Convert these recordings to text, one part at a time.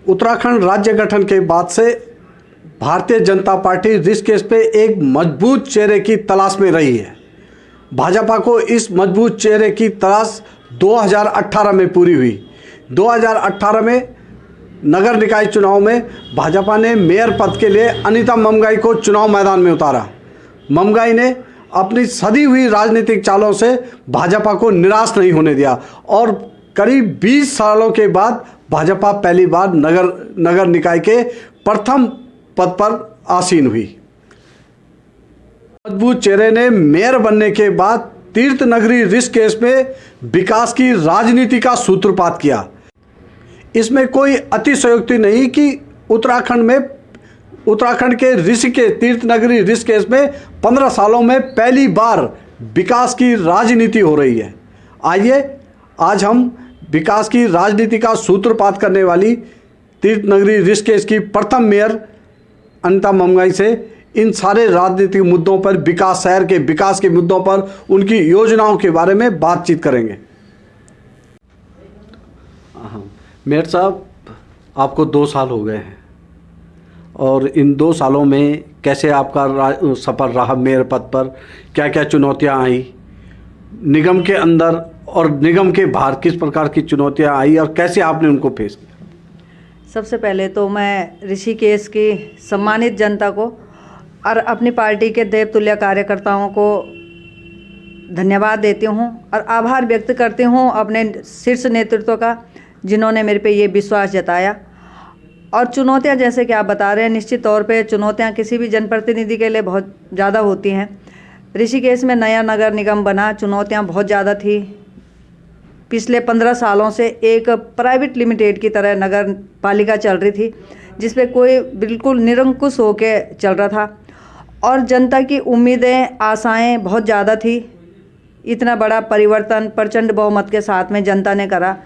उत्तराखंड राज्य गठन के बाद से भारतीय जनता पार्टी ऋषिकेश पे एक मजबूत चेहरे की तलाश में रही है। भाजपा को इस मजबूत चेहरे की तलाश 2018 में पूरी हुई। 2018 में नगर निकाय चुनाव में भाजपा ने मेयर पद के लिए अनीता ममगाई को चुनाव मैदान में उतारा। ममगाई ने अपनी सदी हुई राजनीतिक चालों से भाजपा को निराश नहीं होने दिया और करीब 20 सालों के बाद भाजपा पहली बार नगर निकाय के प्रथम पद पर आसीन हुई। मजबूत चेहरे ने मेयर बनने के बाद तीर्थ नगरी ऋषिकेश में विकास की राजनीति का सूत्रपात किया। इसमें कोई अतिशयोक्ति नहीं कि उत्तराखंड के ऋषिकेश तीर्थ नगरी ऋषिकेश में 15 सालों में पहली बार विकास की राजनीति हो रही है। आइए आज हम विकास की राजनीति का सूत्रपात करने वाली तीर्थ नगरी ऋषिकेश की प्रथम मेयर अनीता ममगाई से इन सारे राजनीतिक मुद्दों पर, विकास शहर के विकास के मुद्दों पर, उनकी योजनाओं के बारे में बातचीत करेंगे। मेयर साहब, आपको 2 साल हो गए हैं और इन 2 सालों में कैसे आपका सफ़र रहा मेयर पद पर? क्या क्या चुनौतियां आई निगम के अंदर और निगम के बाहर? किस प्रकार की चुनौतियां आई और कैसे आपने उनको फेस किया? सबसे पहले तो मैं ऋषिकेश की सम्मानित जनता को और अपनी पार्टी के देवतुल्य कार्यकर्ताओं को धन्यवाद देती हूं और आभार व्यक्त करती हूं अपने शीर्ष नेतृत्व का, जिन्होंने मेरे पे ये विश्वास जताया। और चुनौतियां जैसे कि आप बता रहे हैं, निश्चित तौर पे चुनौतियां किसी भी जनप्रतिनिधि के लिए बहुत ज़्यादा होती हैं। ऋषिकेश में नया नगर निगम बना, चुनौतियां बहुत ज़्यादा थी। पिछले 15 सालों से एक प्राइवेट लिमिटेड की तरह नगर पालिका चल रही थी, जिस पे कोई बिल्कुल निरंकुश होके चल रहा था और जनता की उम्मीदें, आशाएं बहुत ज़्यादा थी। इतना बड़ा परिवर्तन प्रचंड बहुमत के साथ में जनता ने करा,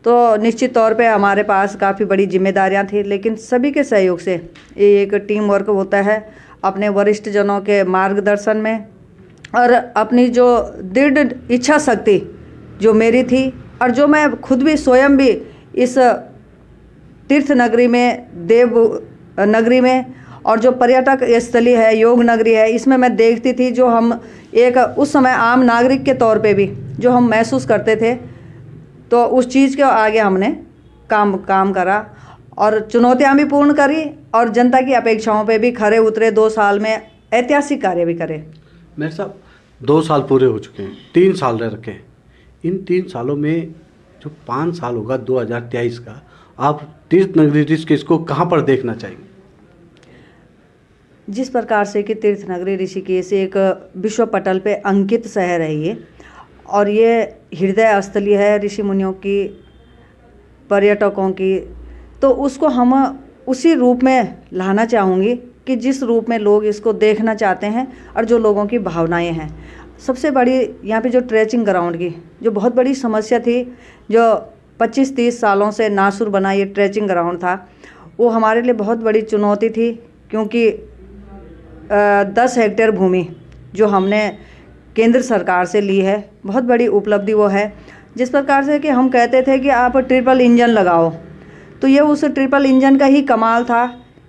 तो निश्चित तौर पे हमारे पास काफ़ी बड़ी जिम्मेदारियां थी, लेकिन सभी के सहयोग से ये एक टीम वर्क होता है। अपने वरिष्ठ जनों के मार्गदर्शन में और अपनी जो दृढ़ इच्छा शक्ति जो मेरी थी और जो मैं खुद भी स्वयं भी इस तीर्थ नगरी में, देव नगरी में और जो पर्यटक स्थली है, योग नगरी है, इसमें मैं देखती थी जो हम एक उस समय आम नागरिक के तौर पे भी जो हम महसूस करते थे, तो उस चीज़ के आगे हमने काम करा और चुनौतियां भी पूर्ण करी और जनता की अपेक्षाओं पे भी खरे उतरे। 2 साल में ऐतिहासिक कार्य भी करे। मेरे साहब, 2 साल पूरे हो चुके हैं, 3 साल रह रखे हैं। इन 3 सालों में जो 5 साल होगा 2023 का, आप तीर्थ नगरी ऋषिकेश को कहाँ पर देखना चाहेंगे? जिस प्रकार से कि तीर्थ नगरी ऋषिकेश एक विश्व पटल पे अंकित शहर है ये, और ये हृदय स्थली है ऋषि मुनियों की, पर्यटकों की, तो उसको हम उसी रूप में लाना चाहूँगी कि जिस रूप में लोग इसको देखना चाहते हैं और जो लोगों की भावनाएं हैं। सबसे बड़ी यहाँ पे जो ट्रेचिंग ग्राउंड की जो बहुत बड़ी समस्या थी, जो 25-30 सालों से नासुर बना ये ट्रेचिंग ग्राउंड था, वो हमारे लिए बहुत बड़ी चुनौती थी, क्योंकि 10 हेक्टेयर भूमि जो हमने केंद्र सरकार से ली है, बहुत बड़ी उपलब्धि वो है। जिस प्रकार से कि हम कहते थे कि आप ट्रिपल इंजन लगाओ, तो ये उस ट्रिपल इंजन का ही कमाल था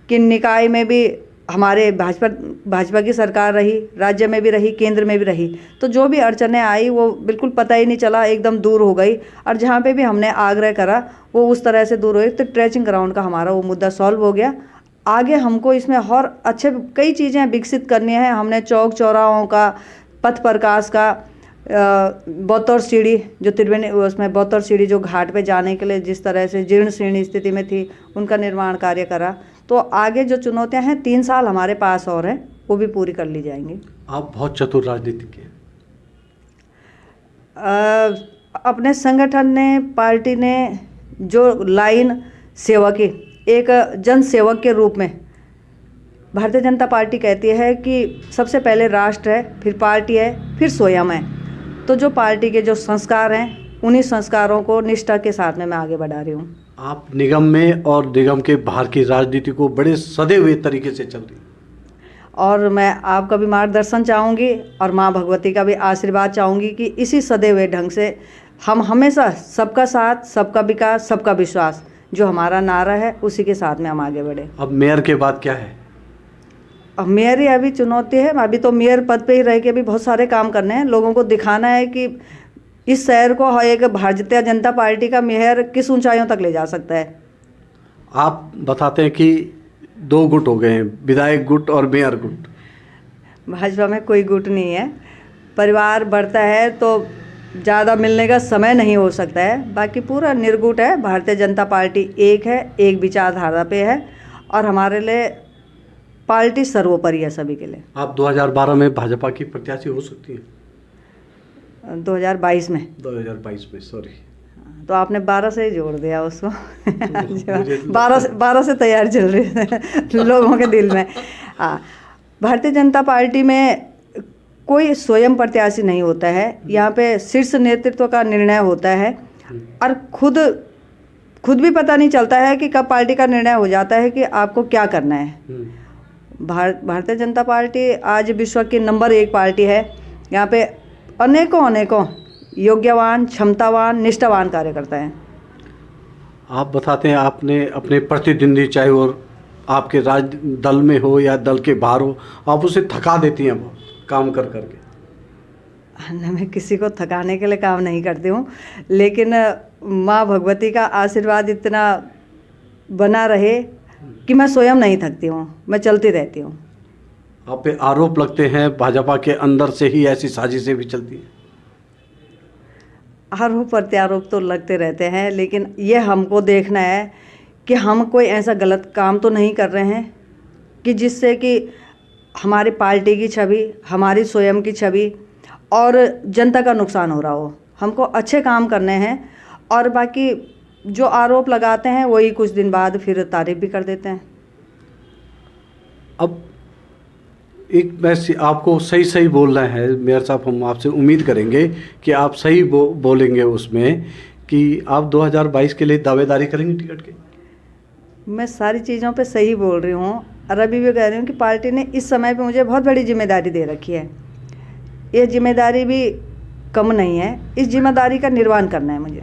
कि निकाय में भी हमारे भाजपा की सरकार रही, राज्य में भी रही, केंद्र में भी रही, तो जो भी अड़चनें आई वो बिल्कुल पता ही नहीं चला, एकदम दूर हो गई। और जहाँ पे भी हमने आग्रह करा वो उस तरह से दूर हुई। तो ट्रेचिंग ग्राउंड का हमारा वो मुद्दा सॉल्व हो गया। आगे हमको इसमें और अच्छे कई चीज़ें विकसित करनी है। हमने चौक चौराहों का, पथ प्रकाश का, बौतौर सीढ़ी जो त्रिवेणी, उसमें बौतौर सीढ़ी जो घाट पे जाने के लिए जिस तरह से जीर्ण शीर्ण स्थिति में थी, उनका निर्माण कार्य करा। तो आगे जो चुनौतियां हैं 3 साल हमारे पास और हैं, वो भी पूरी कर ली जाएंगी। आप बहुत चतुर राजनीतिक हैं। अपने संगठन ने, पार्टी ने जो लाइन सेवा की, एक जन सेवक के रूप में भारतीय जनता पार्टी कहती है कि सबसे पहले राष्ट्र है, फिर पार्टी है, फिर स्वयं है। तो जो पार्टी के जो संस्कार हैं, उन्हीं संस्कारों को निष्ठा के साथ में मैं आगे बढ़ा रही हूँ। आप निगम में और निगम के बाहर की राजनीति को बड़े सदे हुए तरीके से चल रही, और मैं आपका भी मार्गदर्शन चाहूँगी और माँ भगवती का भी आशीर्वाद चाहूँगी कि इसी सदे हुए ढंग से हम हमेशा सबका साथ, सबका विकास, सबका विश्वास, जो हमारा नारा है उसी के साथ में हम आगे बढ़े। अब मेयर के बाद क्या है? अब मेयर ही अभी चुनौती है। अभी तो मेयर पद पे ही रह के भी बहुत सारे काम करने हैं। लोगों को दिखाना है कि इस शहर को एक भारतीय जनता पार्टी का मेयर किस ऊंचाइयों तक ले जा सकता है। आप बताते हैं कि 2 गुट हो गए हैं, विधायक गुट और मेयर गुट। भाजपा में कोई गुट नहीं है। परिवार बढ़ता है तो ज़्यादा मिलने का समय नहीं हो सकता है। बाकी पूरा निर्गुट है। भारतीय जनता पार्टी एक है, एक विचारधारा पे है और हमारे लिए पार्टी सर्वोपरि है सभी के लिए। आप 2012 में भाजपा की प्रत्याशी हो सकती हैं? 2022 में 2022 में, सॉरी। तो आपने 12 से ही जोड़ दिया उसको। 12 से तैयार चल रही है लोगों के दिल में। हाँ, भारतीय जनता पार्टी में कोई स्वयं प्रत्याशी नहीं होता है। यहाँ पे शीर्ष नेतृत्व का निर्णय होता है और खुद भी पता नहीं चलता है कि कब पार्टी का निर्णय हो जाता है कि आपको क्या करना है। भारतीय जनता पार्टी आज विश्व की नंबर 1 पार्टी है। यहाँ पे अनेकों योग्यवान, क्षमतावान, निष्ठावान कार्यकर्ता हैं। आप बताते हैं आपने अपने प्रतिद्वंदी, चाहे वो आपके राज दल में हो या दल के बाहर हो, आप उसे थका देती हैं बहुत काम कर करके। मैं किसी को थकाने के लिए काम नहीं करती हूँ, लेकिन माँ भगवती का आशीर्वाद इतना बना रहे कि मैं स्वयं नहीं थकती हूँ, मैं चलती रहती हूँ। आप पे आरोप लगते हैं भाजपा के अंदर से ही ऐसी साजिशें भी चलती हैं? आरोप प्रत्यारोप तो लगते रहते हैं, लेकिन ये हमको देखना है कि हम कोई ऐसा गलत काम तो नहीं कर रहे हैं कि जिससे कि हमारी पार्टी की छवि, हमारी स्वयं की छवि और जनता का नुकसान हो रहा हो। हमको अच्छे काम करने हैं और बाकी जो आरोप लगाते हैं वही कुछ दिन बाद फिर तारीफ भी कर देते हैं। अब एक वैसे आपको सही बोलना है मेयर साहब, हम आपसे उम्मीद करेंगे कि आप सही बोलेंगे उसमें कि आप 2022 के लिए दावेदारी करेंगे टिकट की। मैं सारी चीज़ों पे सही बोल रही हूँ और अभी भी कह रही हूँ कि पार्टी ने इस समय पे मुझे बहुत बड़ी जिम्मेदारी दे रखी है। ये जिम्मेदारी भी कम नहीं है, इस जिम्मेदारी का निर्वहन करना है मुझे।